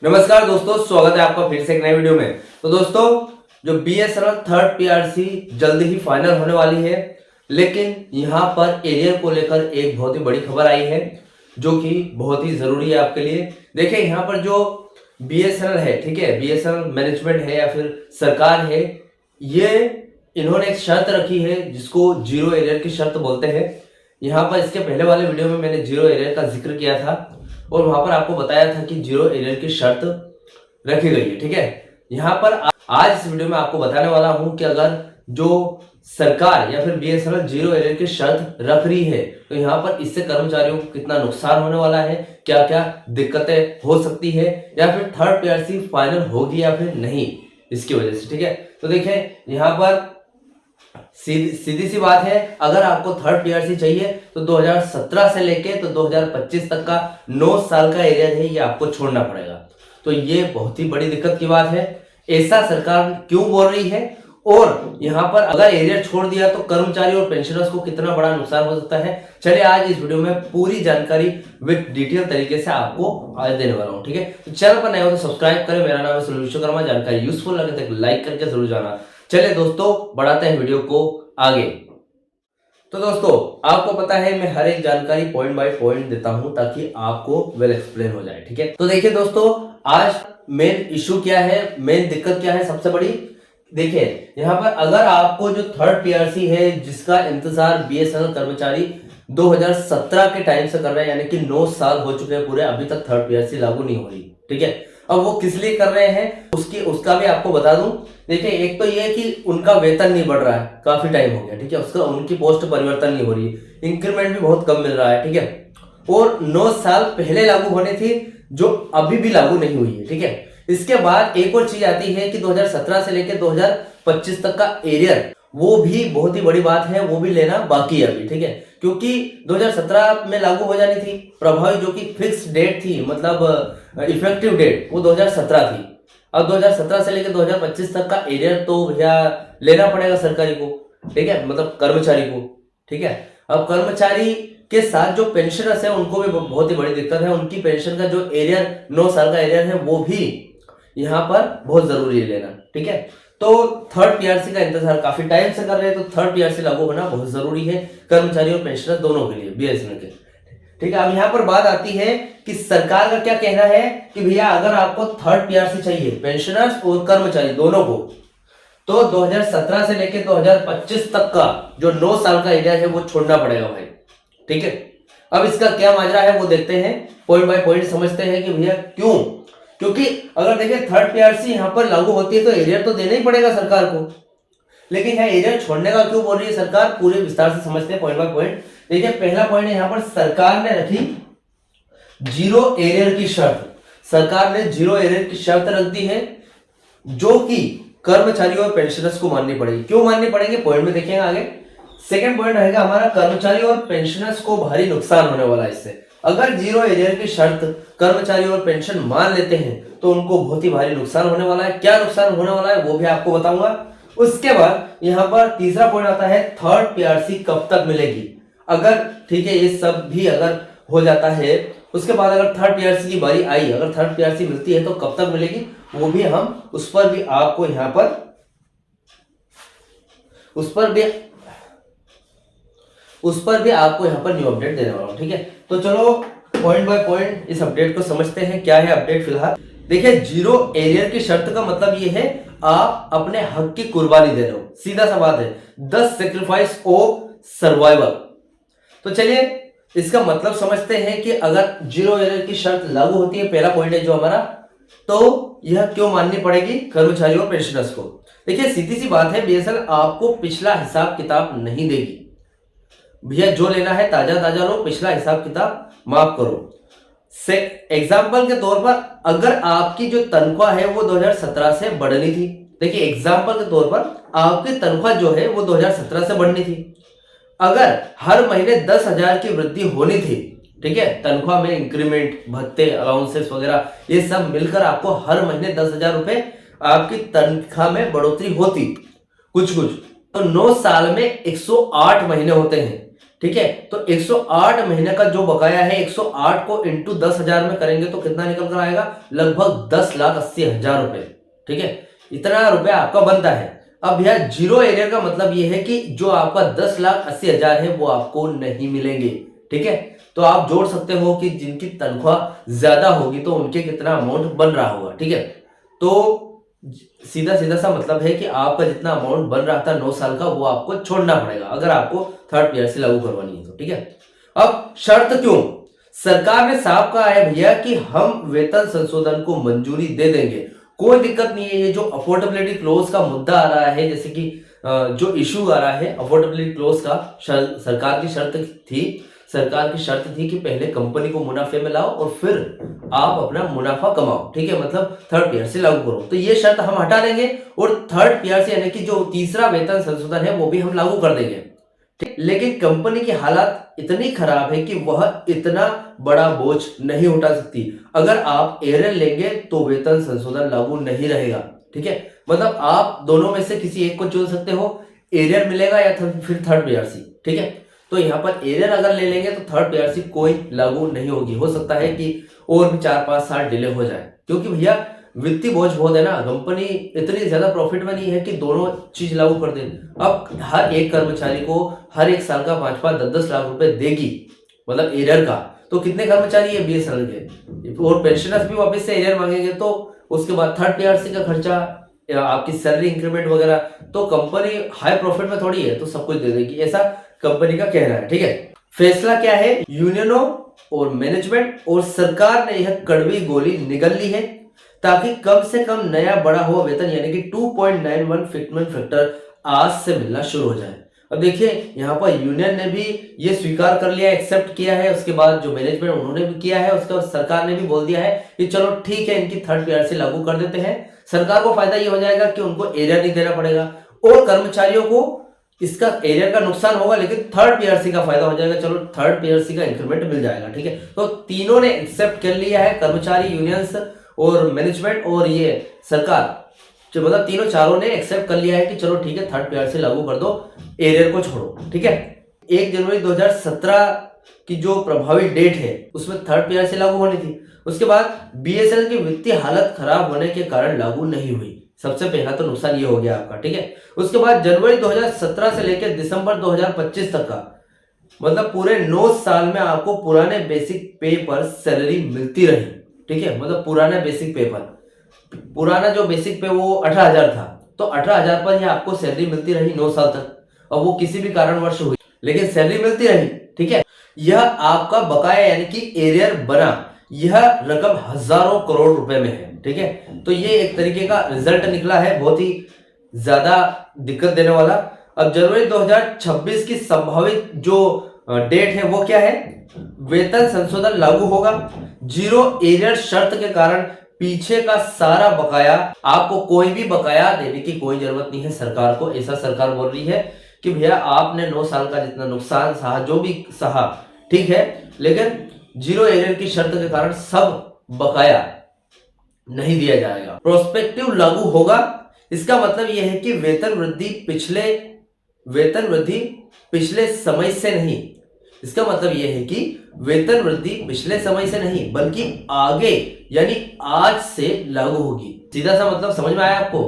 नमस्कार दोस्तों, स्वागत है आपका फिर से एक नए वीडियो में। तो दोस्तों, जो बीएसएनएल थर्ड पीआरसी जल्द ही फाइनल होने वाली है, लेकिन यहाँ पर एरियर को लेकर एक बहुत ही बड़ी खबर आई है जो कि बहुत ही जरूरी है आपके लिए। देखिए, यहाँ पर जो बीएसएनएल है, ठीक है, बीएसएनएल मैनेजमेंट है या फिर सरकार है, ये इन्होंने एक शर्त रखी है जिसको जीरो एरियर की शर्त बोलते हैं। यहाँ पर इसके पहले वाले वीडियो में मैंने जीरो एरियर का जिक्र किया था और वहां पर आपको बताया था कि जीरो एरियर की शर्त रखी गई है, ठीक है। यहाँ पर आज इस वीडियो में आपको बताने वाला हूं कि अगर जो सरकार या फिर बीएसएनएल जीरो एरियर की शर्त रख रही है तो यहाँ पर इससे कर्मचारियों को कितना नुकसान होने वाला है, क्या क्या दिक्कतें हो सकती है, या फिर थर्ड पीआरसी फाइनल होगी या फिर नहीं इसकी वजह से, ठीक है। तो देखिए, यहाँ पर सीधी सी बात है, अगर आपको थर्ड पीआरसी चाहिए तो 2017 से लेके तो 2025 तक का 9 साल का एरियर है, ये आपको छोड़ना पड़ेगा। तो ये बहुत ही बड़ी दिक्कत की बात है। ऐसा सरकार क्यों बोल रही है और यहाँ पर अगर एरियर छोड़ दिया तो कर्मचारी और पेंशनर्स को कितना बड़ा नुकसान हो सकता है, चलिए आज इस वीडियो में पूरी जानकारी विद डिटेल तरीके से आपको आज देने वाला हूँ, ठीक है। तो चैनल पर नए हो तो सब्सक्राइब करें। मेरा नाम है सुनील विश्वकर्मा। जानकारी यूजफुल लगे तो लाइक करके जरूर जाना। चलिए दोस्तों, बढ़ाते हैं वीडियो को आगे। तो दोस्तों, आपको पता है मैं हर एक जानकारी पॉइंट बाय पॉइंट देता हूं ताकि आपको वेल एक्सप्लेन हो जाए, ठीक है। तो देखिए दोस्तों, आज मेन इशू क्या है, मेन दिक्कत क्या है सबसे बड़ी। देखिए, यहाँ पर अगर आपको जो थर्ड पीआरसी है जिसका इंतजार बीएसएनएल कर्मचारी 2017 के टाइम से कर रहे हैं, यानी कि 9 साल हो चुके हैं पूरे, अभी तक थर्ड पीआरसी लागू नहीं हो रही, ठीक है। अब वो किस लिए कर रहे हैं उसका भी आपको बता दूं। देखिए, एक तो ये कि उनका वेतन नहीं बढ़ रहा है, काफी टाइम हो गया, ठीक है। उसका उनकी पोस्ट परिवर्तन नहीं हो रही, इंक्रीमेंट भी बहुत कम मिल रहा है, ठीक है। और 9 साल पहले लागू होने थी जो अभी भी लागू नहीं हुई है, ठीक है। इसके बाद एक और चीज आती है कि 2017 से लेकर 2025 तक का एरियर, वो भी बहुत ही बड़ी बात है, वो भी लेना बाकी है अभी, ठीक है। क्योंकि 2017 में लागू हो जानी थी, प्रभावी जो कि फिक्स डेट थी, मतलब इफेक्टिव डेट वो 2017 थी। अब 2017 से लेकर 2025 तक का एरियर तो भैया लेना पड़ेगा सरकारी को, ठीक है, मतलब कर्मचारी को, ठीक है। अब कर्मचारी के साथ जो पेंशनर्स है उनको भी बहुत ही बड़ी दिक्कत है। उनकी पेंशन का जो एरियर 9 साल का एरियर है वो भी यहाँ पर बहुत जरूरी है लेना, ठीक है। तो थर्ड पीआरसी का इंतजार काफी टाइम से कर रहे हैं, तो थर्ड पीआरसी लागू होना बहुत जरूरी है कर्मचारी और पेंशनर दोनों के लिए, बीएसएनएल के, ठीक है। अब यहाँ पर बात आती है कि सरकार का क्या कहना है कि भैया अगर आपको थर्ड पीआरसी चाहिए पेंशनर्स और कर्मचारी दोनों को, तो 2017 से लेकर 2025 तक का जो 9 साल का एरिया है वो छोड़ना पड़ेगा भाई, ठीक है। अब इसका क्या माजरा है वो देखते हैं, पॉइंट बाय पॉइंट समझते हैं कि भैया क्यों। क्योंकि अगर देखिए थर्ड पीआरसी यहाँ पर लागू होती है तो एरियर तो देना ही पड़ेगा सरकार को, लेकिन यहाँ एरियर छोड़ने का क्यों बोल रही है सरकार, पूरे विस्तार से समझते हैं पॉइंट बाय पॉइंट। देखिए, पहला पॉइंट है, यहाँ पर सरकार ने रखी जीरो एरियर की शर्त। सरकार ने जीरो एरियर की शर्त रख दी है जो कि कर्मचारियों और पेंशनर्स को माननी पड़ेगी। क्यों माननी पड़ेगी, पॉइंट में देखेंगे आगे। सेकंड पॉइंट रहेगा हमारा, कर्मचारी और पेंशनर्स को भारी नुकसान होने वाला है इससे। अगर जीरो एरियर की शर्त कर्मचारी और पेंशन मान लेते हैं तो उनको बहुत ही भारी नुकसान होने वाला है। क्या नुकसान होने वाला है वो भी आपको बताऊंगा। उसके बाद यहाँ पर तीसरा पॉइंट आता है, थर्ड पीआरसी कब तक मिलेगी। अगर, ठीक है, ये सब भी अगर हो जाता है, उसके बाद अगर थर्ड पीआरसी की बारी आई, अगर थर्ड पीआरसी मिलती है तो कब तक मिलेगी, वो भी हम उस पर भी आपको यहाँ पर आपको यहाँ पर न्यू अपडेट देने वाला हूँ, ठीक है। तो चलो पॉइंट बाय पॉइंट इस अपडेट को समझते हैं, क्या है अपडेट फिलहाल। देखिए, जीरो एरियर की शर्त का मतलब ये है आप अपने हक की कुर्बानी दे रहे हो, सीधा सा बात है, द सैक्रिफाइस ऑफ सर्वाइवल। तो चलिए इसका मतलब समझते हैं कि अगर जीरो एरियर की शर्त लागू होती है, पहला पॉइंट है जो हमारा, तो यह क्यों माननी पड़ेगी कर्मचारियों और पेंशनर्स को। देखिए, सीधी सी बात है, बीएसएनएल आपको पिछला हिसाब किताब नहीं देगी भैया, जो लेना है ताजा ताजा लो, पिछला हिसाब किताब माफ करो। से एग्जाम्पल के तौर पर अगर आपकी जो तनख्वाह है वो 2017 से बढ़नी थी, देखिए एग्जाम्पल के तौर पर आपकी तनख्वाह जो है वो 2017 से बढ़नी थी। अगर हर महीने 10,000 की वृद्धि होनी थी, ठीक है, तनख्वाह में इंक्रीमेंट, भत्ते, अलाउंसेस वगैरह ये सब मिलकर आपको हर महीने 10,000 रुपए आपकी तनख्वाह में बढ़ोतरी होती कुछ कुछ, तो 9 साल में 108 महीने होते हैं, ठीक है। तो 108 महीने का जो बकाया है, 108 को इंटू 10,000 में करेंगे तो कितना निकल कर आएगा, लगभग 10,80,000 रुपए। ठीक है, इतना रुपया आपका बनता है। अब भैया जीरो एरियर का मतलब यह है कि जो आपका 10,80,000 है वो आपको नहीं मिलेंगे। ठीक है, तो आप जोड़ सकते हो कि जिनकी तनख्वाह ज्यादा होगी तो उनके कितना अमाउंट बन रहा होगा। ठीक है, तो सीधा सीधा सा मतलब है कि आपका जितना अमाउंट बन रहा था 9 साल का वो आपको छोड़ना पड़ेगा अगर आपको थर्ड पीआरसी लागू करवानी है तो। ठीक है, अब शर्त क्यों, सरकार ने साफ कहा है भैया कि हम वेतन संशोधन को मंजूरी दे देंगे, कोई दिक्कत नहीं है। ये जो अफोर्डेबिलिटी क्लोज का मुद्दा आ रहा है, जैसे कि जो इशू आ रहा है अफोर्डेबिलिटी क्लोज का, सरकार की शर्त थी कि पहले कंपनी को मुनाफे में लाओ और फिर आप अपना मुनाफा कमाओ। ठीक है, मतलब थर्ड पीआरसी लागू करो। तो ये शर्त हम हटा देंगे और थर्ड पीआरसी यानी कि जो तीसरा वेतन संशोधन है वो भी हम लागू कर देंगे। लेकिन कंपनी की हालत इतनी खराब है कि वह इतना बड़ा बोझ नहीं उठा सकती। अगर आप एरियर लेंगे तो वेतन संशोधन लागू नहीं रहेगा। ठीक है, मतलब आप दोनों में से किसी एक को चुन सकते हो, एरियर मिलेगा या फिर थर्ड पीआरसी। ठीक है, तो यहाँ पर एरियर अगर ले लेंगे तो थर्ड पीआरसी कोई लागू नहीं होगी। हो सकता है कि और भी 4-5 साल डिले हो जाए, क्योंकि भैया वित्तीय बोझ बहुत है ना, कंपनी इतनी ज्यादा प्रॉफिट में नहीं है कि दोनों चीज लागू कर दे। अब हर एक कर्मचारी को हर एक साल का 5-5, 10-10 लाख रुपए देगी, मतलब एरियर का। तो कितने कर्मचारी है बीएसएनएल के, और पेंशनर्स भी वापस से एरियर मांगेंगे, तो उसके बाद थर्ड पीआरसी का खर्चा, आपकी सैलरी इंक्रीमेंट वगैरह, तो कंपनी हाई प्रॉफिट में थोड़ी है तो सब कुछ दे देगी, ऐसा कंपनी का कहना है। ठीक है, फैसला क्या है, यूनियनों और मैनेजमेंट और सरकार ने यह कड़वी गोली निगल ली है ताकि कम से कम नया बढ़ा हुआ वेतन यानी कि 2.91 फिटमेंट फैक्टर आज से मिलना शुरू हो जाए। अब देखिए यहाँ पर यूनियन ने भी ये स्वीकार कर लिया, एक्सेप्ट किया है, उसके बाद जो मैनेजमेंट उन्होंने भी किया है, उसके बाद सरकार ने भी बोल दिया है कि चलो ठीक है इनकी थर्ड पीआरसी लागू कर देते हैं। सरकार को फायदा ये हो जाएगा कि उनको एरियर नहीं देना पड़ेगा और कर्मचारियों को इसका एरियर का नुकसान होगा, लेकिन थर्ड पीआरसी का फायदा हो जाएगा, चलो थर्ड पीआरसी का इंक्रीमेंट मिल जाएगा। ठीक है, तो तीनों ने एक्सेप्ट कर लिया है, कर्मचारी, यूनियंस और मैनेजमेंट और ये सरकार, जो मतलब तीनों चारों ने एक्सेप्ट कर लिया है कि चलो ठीक है थर्ड पीआरसी लागू कर दो, एरियर को छोड़ो। ठीक है, 1 जनवरी 2017 की जो प्रभावी डेट है उसमें थर्ड पीआरसी लागू होनी थी। उसके बाद बीएसएनएल की वित्तीय हालत खराब होने के कारण लागू नहीं हुई, सबसे पहला तो नुकसान ये हो गया आपका। ठीक है, उसके बाद जनवरी 2017 से लेकर दिसंबर 2025 तक का मतलब पूरे 9 साल में आपको पुराने बेसिक पे पर सैलरी मिलती रही। ठीक है, मतलब पुराना बेसिक पे पर, पुराना जो बेसिक पे वो 18,000 था, तो 18,000 पर ही आपको सैलरी मिलती रही 9 साल तक, और वो किसी भी कारणवश हुई लेकिन सैलरी मिलती रही। ठीक है, यह आपका बकाया यानी कि एरियर बना, यह रकम हजारों करोड़ रुपए में है। ठीक है, तो ये एक तरीके का रिजल्ट निकला है, बहुत ही ज्यादा दिक्कत देने वाला। अब जनवरी 2026 की संभावित जो डेट है वो क्या है, वेतन संशोधन लागू होगा, जीरो एरियर शर्त के कारण पीछे का सारा बकाया, आपको कोई भी बकाया देने की कोई जरूरत नहीं है सरकार को, ऐसा सरकार बोल रही है कि भैया आपने 9 साल का जितना नुकसान सहा, जो भी सहा, ठीक है, लेकिन जीरो एरियर की शर्त के कारण सब बकाया नहीं दिया जाएगा। प्रोस्पेक्टिव लागू होगा, इसका मतलब यह है कि वेतन वृद्धि पिछले समय से नहीं, इसका मतलब यह है कि वेतन वृद्धि पिछले समय से नहीं बल्कि आगे यानी आज से लागू होगी। सीधा सा मतलब समझ में आया आपको।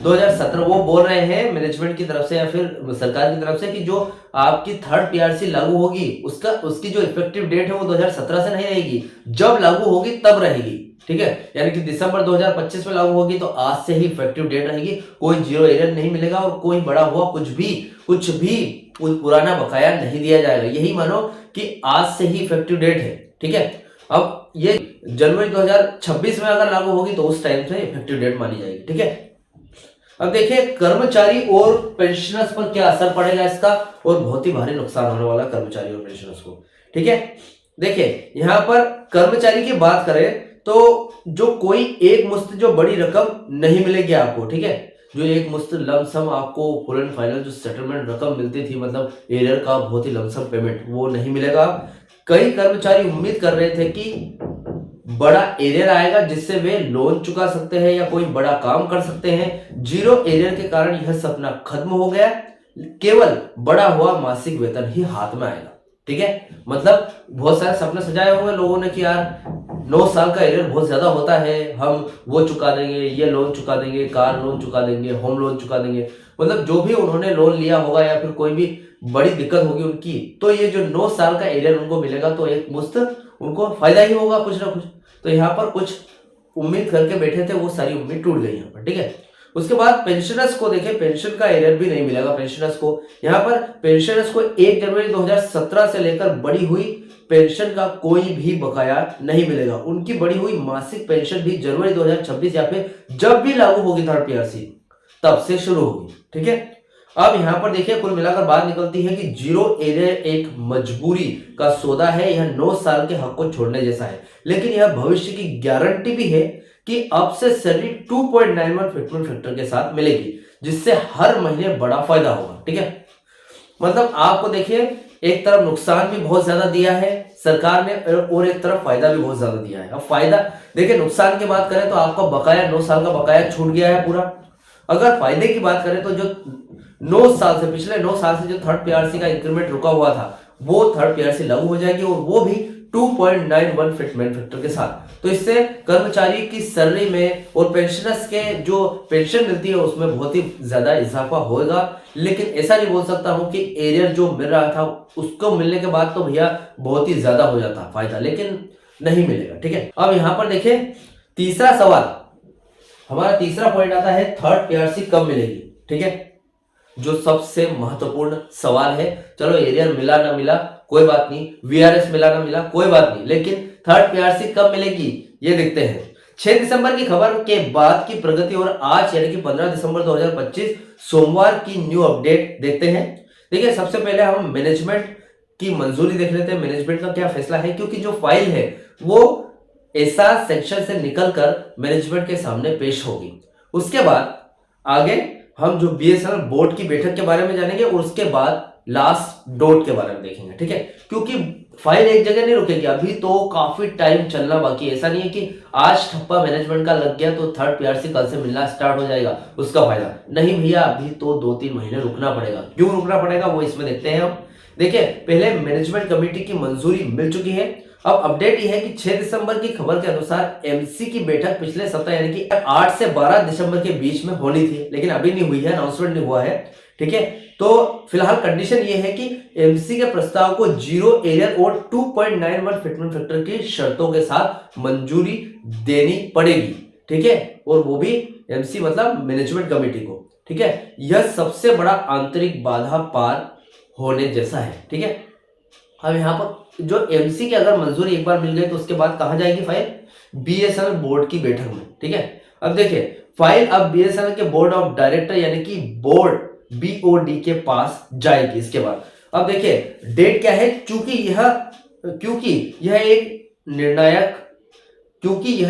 2017 वो बोल रहे हैं मैनेजमेंट की तरफ से या फिर सरकार की तरफ से कि जो आपकी थर्ड पीआरसी लागू होगी उसकी जो इफेक्टिव डेट है वो 2017 से नहीं रहेगी, जब लागू होगी तब रहेगी। ठीक है, यानी कि दिसंबर 2025 में लागू होगी तो आज से ही इफेक्टिव डेट रहेगी, कोई जीरो एरियर नहीं मिलेगा और कोई बड़ा हुआ कुछ भी पुराना बकाया नहीं दिया जाएगा। यही मानो कि आज से ही इफेक्टिव डेट है। ठीक है, अब ये जनवरी 2026 में अगर लागू होगी तो उस टाइम से इफेक्टिव डेट मानी जाएगी। ठीक है, अब देखिए कर्मचारी और पेंशनर्स पर क्या असर पड़ेगा इसका, और बहुत ही भारी नुकसान होने वाला कर्मचारी और पेंशनर्स को। ठीक है, देखिए यहाँ पर कर्मचारी की बात करें तो जो कोई एक मुश्त जो बड़ी रकम नहीं मिलेगी आपको। ठीक है, जो एक मुश्त लमसम आपको फुल एंड फाइनल जो सेटलमेंट रकम मिलती थी, मतलब एरियर का बहुत ही लमसम पेमेंट, वो नहीं मिलेगा। कई कर्मचारी उम्मीद कर रहे थे कि बड़ा एरियर आएगा जिससे वे लोन चुका सकते हैं या कोई बड़ा काम कर सकते हैं। जीरो एरियर के कारण यह सपना खत्म हो गया, केवल बड़ा हुआ मासिक वेतन ही हाथ में आएगा। ठीक है, मतलब बहुत सारे सपने सजाए होंगे लोगों ने कि यार 9 साल का एरियर बहुत ज्यादा होता है, हम वो चुका देंगे, ये लोन चुका देंगे, कार लोन चुका देंगे, होम लोन चुका देंगे, मतलब जो भी उन्होंने लोन लिया होगा या फिर कोई भी बड़ी दिक्कत होगी उनकी, तो ये जो 9 साल का एरियर उनको मिलेगा तो एक मुश्त उनको फायदा ही होगा कुछ ना कुछ। तो यहाँ पर कुछ उम्मीद करके बैठे थे, वो सारी उम्मीद टूट गई यहाँ पर, ठीक है। उसके बाद पेंशनर्स को देखें, पेंशन का एरियर भी नहीं मिलेगा पेंशनर्स को। यहाँ पर पेंशनर्स को 1 जनवरी 2017 से लेकर बढ़ी हुई पेंशन का कोई भी बकाया नहीं मिलेगा। उनकी बढ़ी हुई मासिक पेंशन भी जनवरी 2026 या फिर जब भी लागू होगी थर्ड पीआरसी तब से शुरू होगी, ठीक है। अब यहाँ पर देखिए कुल मिलाकर बात निकलती है कि जीरो एरियर एक मजबूरी का सौदा है। यह 9 साल के हक को छोड़ने जैसा है, लेकिन यह भविष्य की गारंटी भी है कि अब से सैलरी 2.91 फिटमेंट फैक्टर के साथ मिलेगी, जिससे हर महीने बड़ा फायदा होगा, ठीक है। मतलब आपको देखिए एक तरफ नुकसान भी बहुत ज्यादा दिया है सरकार ने और एक तरफ फायदा भी बहुत ज्यादा दिया है। अब फायदा देखिए, नुकसान की बात करें तो आपका बकाया 9 साल का बकाया छूट गया है पूरा। अगर फायदे की बात करें तो जो 9 साल से पिछले 9 साल से जो थर्ड पीआरसी का इंक्रीमेंट रुका हुआ था वो थर्ड पीआरसी लागू हो जाएगी, और वो भी 2.91 फिटमेंट फैक्टर के साथ। तो इससे कर्मचारी की सैलरी में और पेंशनर्स के जो पेंशन मिलती है उसमें बहुत ही ज्यादा इजाफा होगा। लेकिन ऐसा नहीं बोल सकता हूं कि एरियर जो मिल रहा था उसको मिलने के बाद तो भैया बहुत ही ज्यादा हो जाता फायदा, लेकिन नहीं मिलेगा, ठीक है। अब यहां पर देखिए तीसरा सवाल, हमारा तीसरा पॉइंट आता है थर्ड पीआरसी कब मिलेगी, ठीक है, जो सबसे महत्वपूर्ण सवाल है। चलो एरियर मिला ना मिला कोई बात नहीं, वीआरएस मिला ना मिला कोई बात नहीं, लेकिन थर्ड पीआरसी कब मिलेगी ये देखते हैं। 6 दिसंबर की खबर के बाद की प्रगति और आज यानी कि 15 दिसंबर 2025 सोमवार की न्यू अपडेट देखते हैं। देखिए सबसे पहले हम मैनेजमेंट की मंजूरी देख लेते हैं, मैनेजमेंट का क्या फैसला है, क्योंकि जो फाइल है वो ऐसा सेक्शन से निकलकर मैनेजमेंट के सामने पेश होगी। उसके बाद आगे हम जो बीएसएनएल बोर्ड की बैठक के बारे में जानेंगे और उसके बाद लास्ट डॉट के बारे में देखेंगे, ठीक है। क्योंकि फाइल एक जगह नहीं रुकेगी, अभी तो काफी टाइम चलना बाकी है। ऐसा नहीं है कि आज ठप्पा मैनेजमेंट का लग गया तो थर्ड पीआरसी कल से मिलना स्टार्ट हो जाएगा उसका फायदा नहीं भैया, अभी तो 2-3 महीने रुकना पड़ेगा। क्यों रुकना पड़ेगा वो इसमें देखते हैं हम। देखिए पहले मैनेजमेंट कमेटी की मंजूरी मिल चुकी है। अब अपडेट यह है कि 6 दिसंबर की खबर के अनुसार एमसी की बैठक पिछले सप्ताह यानी कि 8 से 12 दिसंबर के बीच में होनी थी, लेकिन अभी नहीं हुई है, अनाउंसमेंट नहीं हुआ है, ठीक है। तो फिलहाल कंडीशन ये है कि एमसी के प्रस्ताव को जीरो एरियर और 2.91 फिटमेंट फैक्टर की शर्तों के साथ मंजूरी देनी पड़ेगी, ठीक है, और वो भी एमसी मतलब मैनेजमेंट कमेटी को, ठीक है। यह सबसे बड़ा आंतरिक बाधा पार होने जैसा है, ठीक है। अब यहाँ पर जो एमसी की अगर मंजूरी एक बार मिल गई तो उसके बाद कहां जाएगी फाइल, बीएसएनएल बोर्ड की बैठक में, ठीक है। अब देखिए फाइल अब बीएसएनएल के बोर्ड ऑफ डायरेक्टर यानी कि बोर्ड बीओडी के पास जाएगी। इसके बाद अब देखिए डेट क्या है, क्योंकि यह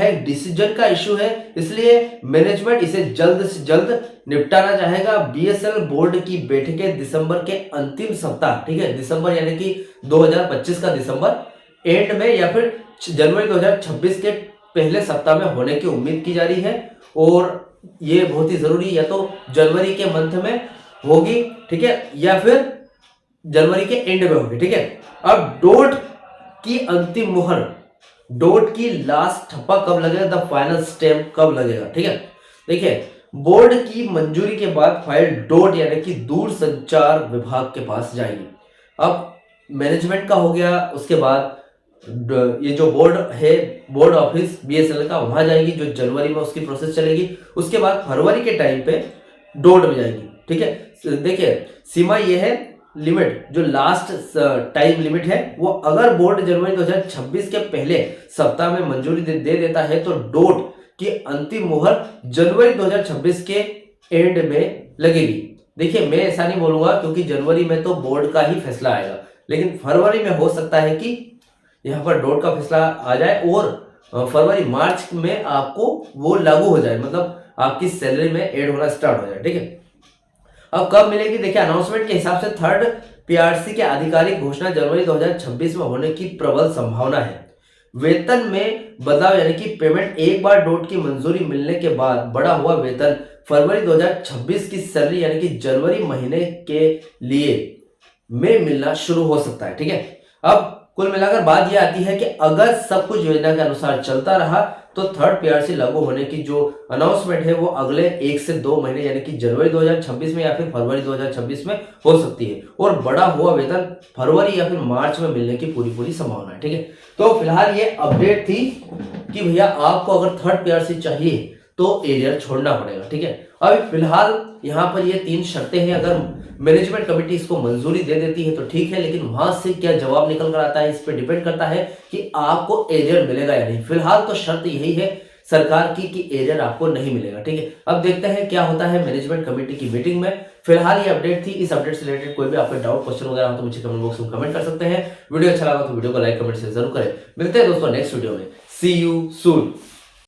एक डिसीजन का इशू है, इसलिए मैनेजमेंट इसे जल्द से जल्द निपटाना चाहेगा। बीएसएनएल बोर्ड की बैठकें दिसंबर के अंतिम सप्ताह, ठीक है, दिसंबर यानी कि 2025 का दिसंबर एंड में या फिर जनवरी 2026 के पहले सप्ताह में होने की उम्मीद की जा रही है, और ये बहुत ही जरूरी या तो जनवरी के मंथ में होगी, ठीक है, या फिर जनवरी के एंड में होगी, ठीक है। अब डॉट की अंतिम मुहर, डॉट की लास्ट ठप्पा कब लगेगा, द फाइनल स्टैम्प कब लगेगा, ठीक है। देखिए बोर्ड की मंजूरी के बाद फाइल डॉट यानी कि दूर संचार विभाग के पास जाएगी। अब मैनेजमेंट का हो गया, उसके बाद ये जो बोर्ड है बोर्ड ऑफिस बीएसएनएल का वहां जाएगी, जो जनवरी में उसकी प्रोसेस चलेगी। उसके बाद फरवरी के टाइम पे डॉट में जाएगी, ठीक है। देखिए सीमा ये है, लिमिट जो लास्ट टाइम लिमिट है वो अगर बोर्ड जनवरी 2026 के पहले सप्ताह में मंजूरी दे देता है तो डॉट की अंतिम मुहर जनवरी 2026 के एंड में लगेगी। देखिए मैं ऐसा नहीं बोलूंगा क्योंकि जनवरी में तो बोर्ड का ही फैसला आएगा, लेकिन फरवरी में हो सकता है कि यहाँ पर डॉट का फैसला आ जाए और फरवरी मार्च में आपको वो लागू हो जाए, मतलब आपकी सैलरी में ऐड होना स्टार्ट हो जाए, ठीक है। अब कब मिलेगी, देखिए अनाउंसमेंट के हिसाब से थर्ड पीआरसी के आधिकारिक घोषणा जनवरी 2026 में होने की प्रबल संभावना है। वेतन में बदलाव यानी कि पेमेंट एक बार डॉट की मंजूरी मिलने के बाद बढ़ा हुआ वेतन फरवरी 2026 की सैलरी यानी कि जनवरी महीने के लिए में मिलना शुरू हो सकता है, ठीक है। अब कुल मिलाकर बात यह आती है कि अगर सब कुछ योजना के अनुसार चलता रहा तो थर्ड पीआरसी लागू होने की जो अनाउंसमेंट है वो अगले 1 से 2 महीने यानी कि जनवरी 2026 में या फिर फरवरी 2026 में हो सकती है, और बड़ा हुआ वेतन फरवरी या फिर मार्च में मिलने की पूरी संभावना है। ठीक है, तो फिलहाल ये अपडेट थी कि भैया आपको अगर थर्ड पीआरसी चाहिए तो एरियर छोड़ना पड़ेगा। ठीक है, अभी फिलहाल यहाँ पर ये 3 शर्तें हैं, अगर मैनेजमेंट कमेटी इसको मंजूरी दे देती है तो ठीक है, लेकिन वहां से क्या जवाब निकल कर आता है इस पर डिपेंड करता है कि आपको एरियर मिलेगा या नहीं। फिलहाल तो शर्त यही है सरकार की कि एरियर आपको नहीं मिलेगा। ठीक है, अब देखते हैं क्या होता है मैनेजमेंट कमेटी की मीटिंग में। फिलहाल ये अपडेट थी, इस अपडेट से रिलेटेड कोई भी आपको डाउट क्वेश्चन वगैरह हो तो मुझे कमेंट बॉक्स में कमेंट कर सकते हैं। वीडियो अच्छा लगा तो वीडियो को लाइक कमेंट से जरूर करें। मिलते हैं दोस्तों नेक्स्ट वीडियो में। सी यू सून।